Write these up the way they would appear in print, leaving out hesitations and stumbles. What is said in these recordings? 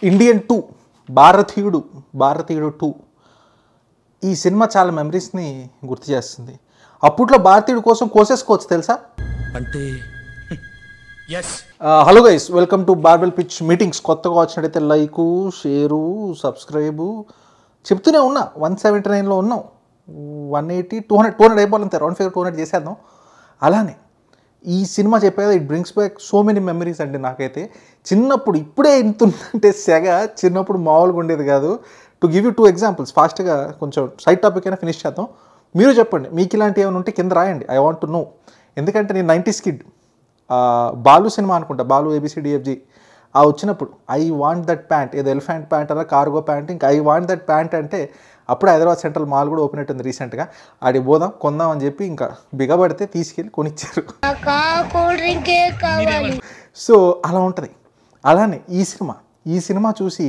Indian 2 భారతీయుడు 2 ఈ cinema చాలా మెమరీస్ని గుర్తు చేస్తుంది. అప్పట్లో భారతీయుడు కోసం కోసేసుకోవచ్చు తెలుసా. అంటే hello guys, welcome to barbell pitch meetings. కొత్తగా వచ్చినట్టయితే లైకు, షేరు, సబ్స్క్రైబు చెప్తూనే ఉన్నా. 179లో ఉన్నాం, 180, 200 అయిపోవాలంతే. రౌండ్ ఫిగర్ 200 చేసేద్దాం. అలానే ఈ సినిమా చెప్పేది it brings back so many memories అండి. నాకైతే చిన్నప్పుడు ఇప్పుడే ఇంతుంటే సెగ, చిన్నప్పుడు మామూలుగా ఉండేది కాదు. టు గివ్ యూ 2 ఎగ్జాంపుల్స్ ఫాస్ట్గా, కొంచెం సైడ్ టాపిక్ అయినా ఫినిష్ చేద్దాం. మీరు చెప్పండి, మీకు ఇలాంటి ఏమైనా ఉంటే కింద రాయండి. I want to know. ఎందుకంటే నేను 90s కిడ్. బాలు సినిమా అనుకుంటా, బాలు ABCDFG వచ్చినప్పుడు ఐ వాంట్ దట్ ప్యాంట్, ఏదో ఎలిఫెంట్ ప్యాంట్ అలా కార్గో ప్యాంట్, ఇంకా ఐ వాంట్ దట్ ప్యాంట్ అంటే అప్పుడు హైదరాబాద్ సెంట్రల్ మాల్ కూడా ఓపెన్ అవుతుంది రీసెంట్గా. ఆడికి పోదాం కొందాం అని చెప్పి ఇంకా బిగబడితే తీసుకెళ్ళి కొనిచ్చారు. సో అలా ఉంటుంది. అలానే ఈ సినిమా చూసి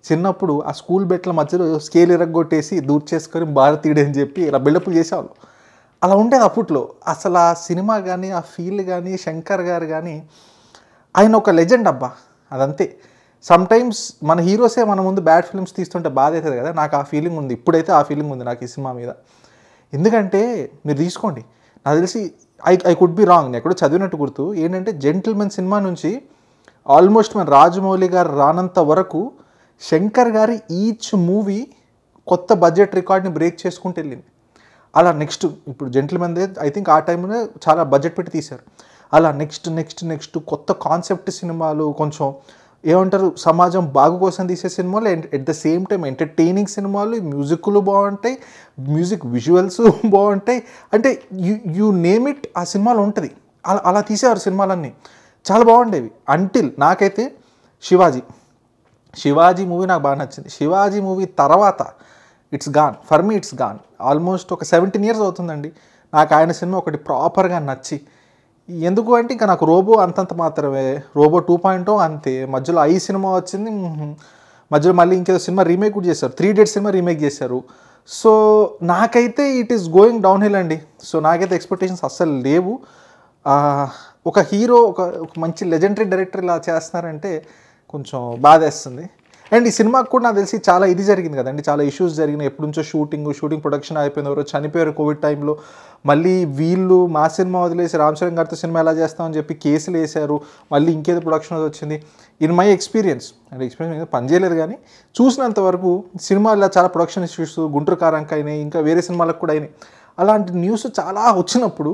చిన్నప్పుడు ఆ స్కూల్ బెట్ల మధ్యలో స్కేల్ ఇరగొట్టేసి దూర్చేసుకొని భారతీయుడు అని చెప్పి ఇలా బిల్డప్లు చేసేవాళ్ళు. అలా ఉండేది అప్పట్లో. అసలు ఆ సినిమా కానీ, ఆ ఫీల్ కానీ, శంకర్ గారు కానీ, ఆయన ఒక లెజెండ్ అబ్బా. అదంతే. సమ్టైమ్స్ మన హీరోసే మన ముందు బ్యాడ్ ఫిల్మ్స్ తీస్తుంటే బాధ అవుతుంది కదా. నాకు ఆ ఫీలింగ్ ఉంది, ఇప్పుడైతే ఆ ఫీలింగ్ ఉంది నాకు ఈ సినిమా మీద. ఎందుకంటే మీరు తీసుకోండి, నాకు తెలిసి ఐ కుడ్ బి రాంగ్, నేను ఎక్కడో చదివినట్టు గుర్తు ఏంటంటే, జెంటిల్మెన్ సినిమా నుంచి ఆల్మోస్ట్ మన రాజమౌళి గారు రానంత వరకు శంకర్ గారి ఈచ్ మూవీ కొత్త బడ్జెట్ రికార్డ్ని బ్రేక్ చేసుకుంటూ వెళ్ళింది. అలా నెక్స్ట్ ఇప్పుడు జెంటిల్మెన్దే ఐ థింక్ ఆ టైంలో చాలా బడ్జెట్ పెట్టి తీశారు. అలా నెక్స్ట్ కొత్త కాన్సెప్ట్ సినిమాలు, కొంచెం ఏమంటారు సమాజం బాగు కోసం తీసే సినిమాలు, at the same time entertaining సినిమాలు, మ్యూజిక్లు బాగుంటాయి, మ్యూజిక్ విజువల్స్ బాగుంటాయి. అంటే యూ నేమ్ ఇట్ ఆ సినిమాలో ఉంటుంది. అలా తీసేవారు సినిమాలన్నీ, చాలా బాగుండేవి. అంటిల్ నాకైతే శివాజీ మూవీ నాకు బాగా నచ్చింది. శివాజీ మూవీ తర్వాత it's gone, for me it's gone. Almost ఒక 17 years అవుతుందండి నాకు ఆయన సినిమా ఒకటి ప్రాపర్గా నచ్చి. ఎందుకు అంటే ఇంకా నాకు రోబో అంతంత మాత్రమే, రోబో 2.0 అంతే. మధ్యలో ఐ సినిమా వచ్చింది, మధ్యలో మళ్ళీ ఇంకేదో సినిమా రీమేక్ కూడా చేశారు, 3 Idiots సినిమా రీమేక్ చేశారు. సో నాకైతే it is going down hill అండి. సో నాకైతే ఎక్స్పెక్టేషన్స్ అస్సలు లేవు. ఒక హీరో, ఒక మంచి లెజెండరీ డైరెక్టర్ ఇలా చేస్తున్నారంటే కొంచెం బాధేస్తుంది. అండ్ ఈ సినిమాకు కూడా నాకు తెలిసి చాలా ఇది జరిగింది కదండి, చాలా ఇష్యూస్ జరిగినాయి. ఎప్పటి నుంచో షూటింగ్ ప్రొడక్షన్ అయిపోయింది, ఎవరో చనిపోయారు కోవిడ్ టైంలో. మళ్ళీ వీళ్ళు మా సినిమా వదిలేసి రామ్ చరణ్ గారితో సినిమా ఎలా చేస్తామని చెప్పి కేసులు వేశారు. మళ్ళీ ఇంకేదో ప్రొడక్షన్ వచ్చింది. ఇన్ మై ఎక్స్పీరియన్స్ పనిచేయలేదు కానీ చూసినంత వరకు సినిమాలో చాలా ప్రొడక్షన్ ఇష్యూస్ గుంటూరు కారంక అయినాయి, ఇంకా వేరే సినిమాలకు కూడా అయినాయి. అలాంటి న్యూస్ చాలా వచ్చినప్పుడు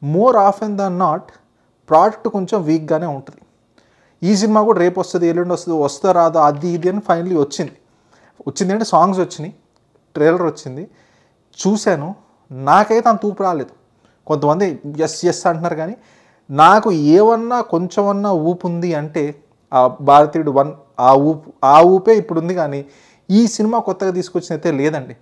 more often than not product కొంచెం వీక్గానే ఉంటుంది. ఈ సినిమా కూడా రేపు వస్తుంది, ఎల్లుండి వస్తుంది, వస్తా రాదా అది ఇది అని ఫైనలీ వచ్చింది అంటే సాంగ్స్ వచ్చినాయి, ట్రైలర్ వచ్చింది, చూశాను. నాకైతే అంత ఊపు రాలేదు. కొంతమంది ఎస్ అంటున్నారు కానీ నాకు ఏమన్నా కొంచెమన్నా ఊపు ఉంది అంటే ఆ భారతీయుడు 1 ఆ ఊపే ఇప్పుడు ఉంది. కానీ ఈ సినిమా కొత్తగా తీసుకొచ్చినైతే లేదండి.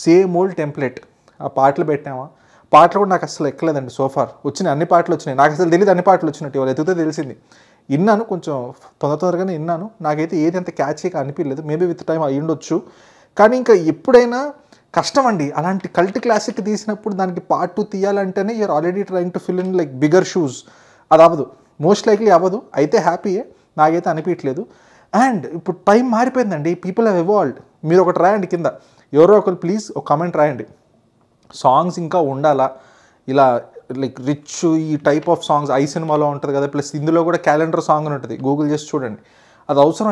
Same old template. ఆ పాటలు పెట్టామా, పాటలు కూడా నాకు అసలు ఎక్కలేదండి. సోఫార్ అన్ని పాటలు వచ్చినాయి, నాకు అసలు తెలియదు అన్ని పాటలు వచ్చినట్టు, వాళ్ళు ఎత్తుతో తెలిసింది. విన్నాను, కొంచెం తొందరగానే విన్నాను. నాకైతే ఏది అంత క్యాచీగా అనిపించలేదు. మేబీ విత్ టైం అయ్యి ఉండొచ్చు. కానీ ఇంకా ఎప్పుడైనా కష్టం అండి, అలాంటి కల్ట్ క్లాసిక్ తీసినప్పుడు దానికి పార్ట్ 2 తీయాలంటేనే you're already trying to fill in like bigger shoes. అది అవ్వదు, మోస్ట్ లైక్లీ అవ్వదు. అయితే హ్యాపీయే, నాకైతే అనిపించలేదు. అండ్ ఇప్పుడు టైం మారిపోయిందండి, పీపుల్ హ్యావ్ ఎవాల్వ్డ్. మీరు ఒకటి రాయండి కింద, ఎవరో ఒకరు ప్లీజ్ ఒక కామెంట్ రాయండి, సాంగ్స్ ఇంకా ఉండాలా ఇలా లైక్ రిచ్ ఈ టైప్ ఆఫ్ సాంగ్స్ ఐ సినిమాలో ఉంటుంది కదా, ప్లస్ ఇందులో కూడా క్యాలెండర్ సాంగ్ అని ఉంటుంది, గూగుల్ చేసి చూడండి. అది అవసరం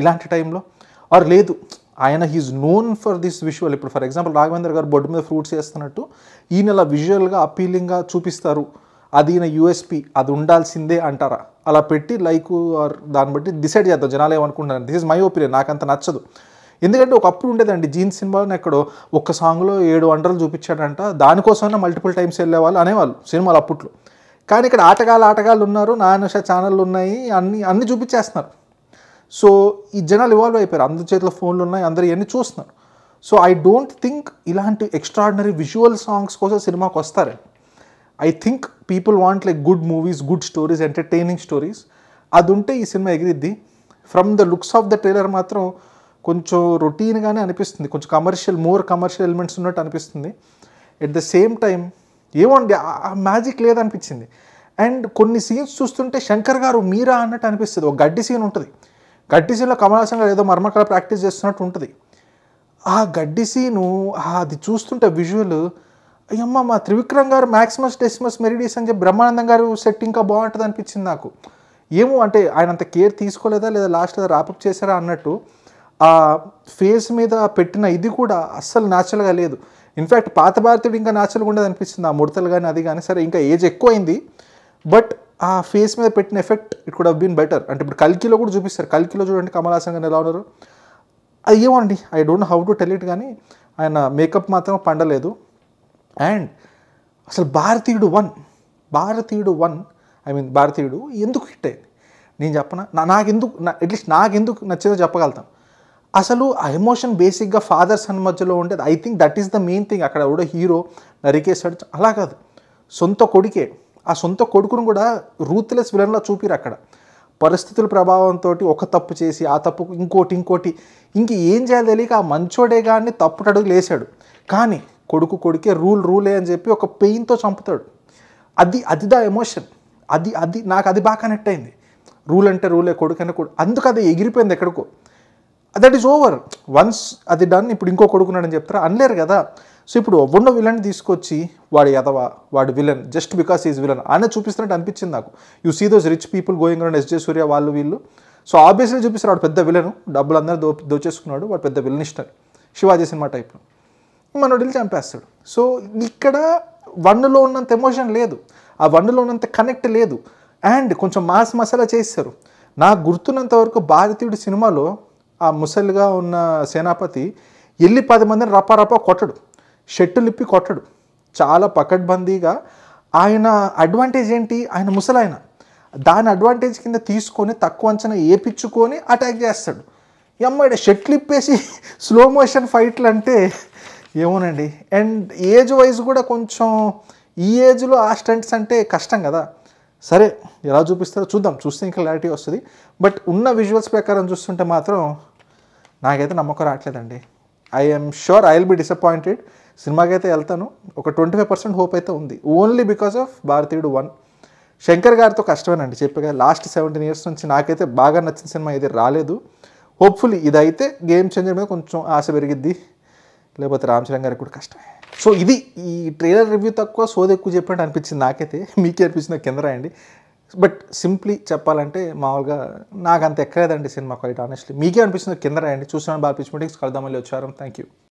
ఇలాంటి టైంలో. ఆర్ లేదు ఆయన he's known for this visual. ఇప్పుడు ఫర్ ఎగ్జాంపుల్ రాఘవేంద్ర గారు బొడ్డు మీద ఫ్రూట్స్ వేస్తున్నట్టు ఈయన ఇలా విజువల్గా అపీలింగ్గా చూపిస్తారు, అది ఈయన USP, అది ఉండాల్సిందే అంటారా? అలా పెట్టి లైక్ ఆర్ దాన్ని బట్టి డిసైడ్ చేద్దాం జనాలు ఏమనుకుంటున్నారు. దిస్ ఇస్ మై ఒపీనియన్, నాకు అంత నచ్చదు. ఎందుకంటే ఒకప్పుడు ఉండేదండి జీన్స్ సినిమాలో ఎక్కడో ఒక్క సాంగ్లో 7 వండర్లు చూపించాడంట, దానికోసమైనా మల్టిపుల్ టైమ్స్ వెళ్ళేవాళ్ళు అనేవాళ్ళు సినిమాలు అప్పట్లో. కానీ ఇక్కడ ఆటగాళ్ళు ఉన్నారు, నానుష ఛానళ్ళు ఉన్నాయి, అన్నీ చూపించేస్తున్నారు. సో ఈ జనాలు ఇవాల్వ్ అయిపోయారు, అందరి చేతిలో ఫోన్లు ఉన్నాయి, అందరూ ఇవన్నీ చూస్తున్నారు. సో ఐ డోంట్ థింక్ ఇలాంటి ఎక్స్ట్రాడినరీ విజువల్ సాంగ్స్ కోసం సినిమాకి వస్తారని. I think people want like good movies, good stories, entertaining stories. అది ఉంటే ఈ సినిమా ఎగిరిద్ది. From the looks of the trailer మాత్రం కొంచెం రొటీన్గానే అనిపిస్తుంది, కొంచెం మోర్ కమర్షియల్ ఎలిమెంట్స్ ఉన్నట్టు అనిపిస్తుంది. ఎట్ ద సేమ్ టైం ఏమోండి ఆ మ్యాజిక్ లేదనిపించింది. అండ్ కొన్ని సీన్స్ చూస్తుంటే శంకర్ గారు మీరా అన్నట్టు అనిపిస్తుంది. ఒక గడ్డి సీన్ ఉంటుంది, గడ్డి సీన్లో కమల్ హాసన్ గారు ఏదో మర్మకళ ప్రాక్టీస్ చేస్తున్నట్టు ఉంటుంది. ఆ గడ్డి సీను అది చూస్తుంటే విజువల్ అయ్యమ్మ మా త్రివిక్రమ్ గారు మ్యాక్సిమస్ డెసిమస్ మెరిడియస్ అని చెప్పి బ్రహ్మానందం గారు సెట్ ఇంకా బాగుంటుంది అనిపించింది నాకు. ఏమో అంటే ఆయన అంత కేర్ తీసుకోలేదా లేదా లాస్ట్లో ర్యాపప్ చేశారా అన్నట్టు ఆ ఫేస్ మీద పెట్టిన ఇది కూడా అస్సలు న్యాచురల్గా లేదు. ఇన్ఫ్యాక్ట్ పాత భారతీయుడు ఇంకా న్యాచురల్గా ఉండేది అనిపిస్తుంది. ఆ ముడతలు కానీ అది కానీ సరే ఇంకా ఏజ్ ఎక్కువైంది, బట్ ఆ ఫేస్ మీద పెట్టిన effect it could have been better. అంటే ఇప్పుడు కల్కిలో కూడా చూపిస్తారు, కల్కిలో చూడండి కమల్ హాసన్ గారు ఎలా ఉన్నారు. అది ఏమండి I don't know how to tell it, కానీ ఆయన మేకప్ మాత్రం పండలేదు. అండ్ అసలు భారతీయుడు వన్ భారతీయుడు ఎందుకు హిట్ అయింది నేను చెప్పనా, నాకెందుకు అట్లీస్ట్ నాకెందుకు నచ్చేదో చెప్పగలుగుతాను. అసలు ఆ ఎమోషన్ బేసిక్గా ఫాదర్ సన్ మధ్యలో ఉండేది. I think that is the main thing. అక్కడ కూడా హీరో నరికేశాడు అలా కాదు, సొంత కొడుకే. ఆ సొంత కొడుకును కూడా రూత్లెస్ విలన్లా చూపిరు. అక్కడ పరిస్థితుల ప్రభావంతో ఒక తప్పు చేసి ఆ తప్పుకు ఇంకోటి ఏం చేయాలి తెలియక ఆ మంచోడే కానీ తప్పుటడుగు లేసాడు. కానీ కొడుకే రూలే అని చెప్పి ఒక పెయిన్తో చంపుతాడు. అది దా ఎమోషన్. అది నాకు అది బాగా కనెక్ట్ అయింది. రూల్ అంటే రూలే, కొడుకు అంటే కొడుకు, అందుకు అది ఎగిరిపోయింది ఎక్కడికో. దట్ ఈస్ ఓవర్ వన్స్ అది డన్. ఇప్పుడు ఇంకో కొడుకున్నాడని చెప్తారా, అనలేరు కదా. సో ఇప్పుడు ఉన్న విలన్ తీసుకొచ్చి వాడు ఎదవా, వాడు villain just because is villain ఆయన చూపిస్తున్నట్టు అనిపించింది నాకు. You see those rich people going around SJ Surya వాళ్ళు వీళ్ళు. సో ఆబ్వియస్లీ చూపిస్తారు వాడు పెద్ద విలను, డబ్బులు అందరూ దోచేసుకున్నాడు, వాడు పెద్ద విలన్ ఇష్టం శివాజీ సినిమా టైప్లో మనోడిని చంపేస్తాడు. సో ఇక్కడ వన్లో ఉన్నంత ఎమోషన్ లేదు, ఆ వన్లో ఉన్నంత కనెక్ట్ లేదు. అండ్ కొంచెం మాస్ మసాలా చేస్తారు. నాకు గుర్తున్నంత వరకు భారతీయుడి సినిమాలో ఆ ముసలిగా ఉన్న సేనాపతి వెళ్ళి 10 మందిని రపా కొట్టడు, షెట్టులు ఇప్పి కొట్టడు. చాలా పకడ్బందీగా ఆయన అడ్వాంటేజ్ ఏంటి, ఆయన ముసలాయన దాని అడ్వాంటేజ్ కింద తీసుకొని తక్కువ అంచనా ఏపించుకొని అటాక్ చేస్తాడు. అమ్మాయి షెట్లు ఇప్పేసి స్లో మోషన్ ఫైట్లు అంటే ఏమోనండి. అండ్ ఏజ్ వైజ్ కూడా కొంచెం ఈ ఏజ్లో ఆ స్టంట్స్ అంటే కష్టం కదా. సరే ఎలా చూపిస్తారో చూద్దాం, చూస్తే ఇంకా క్లారిటీ వస్తుంది. బట్ ఉన్న విజువల్స్ ప్రకారం చూస్తుంటే మాత్రం నాకైతే నమ్మకం రావట్లేదండి. I'm sure I will be disappointed. సినిమాకి అయితే వెళ్తాను, ఒక 25% హోప్ అయితే ఉంది, ఓన్లీ బికాస్ ఆఫ్ భారతీయుడు 1. శంకర్ గారితో కష్టమేనండి చెప్పగా, లాస్ట్ 17 years నుంచి నాకైతే బాగా నచ్చిన సినిమా ఇది రాలేదు. హోప్ఫుల్లీ ఇదైతే గేమ్ చేంజర్ మీద కొంచెం ఆశ పెరిగిద్ది, లేకపోతే రామ్ చరణ్ గారికి కూడా కష్టమే. సో ఇది ఈ ట్రైలర్ రివ్యూ తక్కువ సోది ఎక్కువ చెప్పినట్టు అనిపించింది నాకైతే. మీకే అనిపించింది కింద రాయండి. బట్ సింప్లీ చెప్పాలంటే మామూలుగా నాకు అంత ఎక్కలేదండి సినిమా, క్వైట్ ఆనెస్ట్లీ. మీకే అనిపిస్తుంది కింద రాయండి. చూసిన బాగా పిచ్చి మీటింగ్స్ కలుద్దాం మళ్ళీ వచ్చారు. Thank you.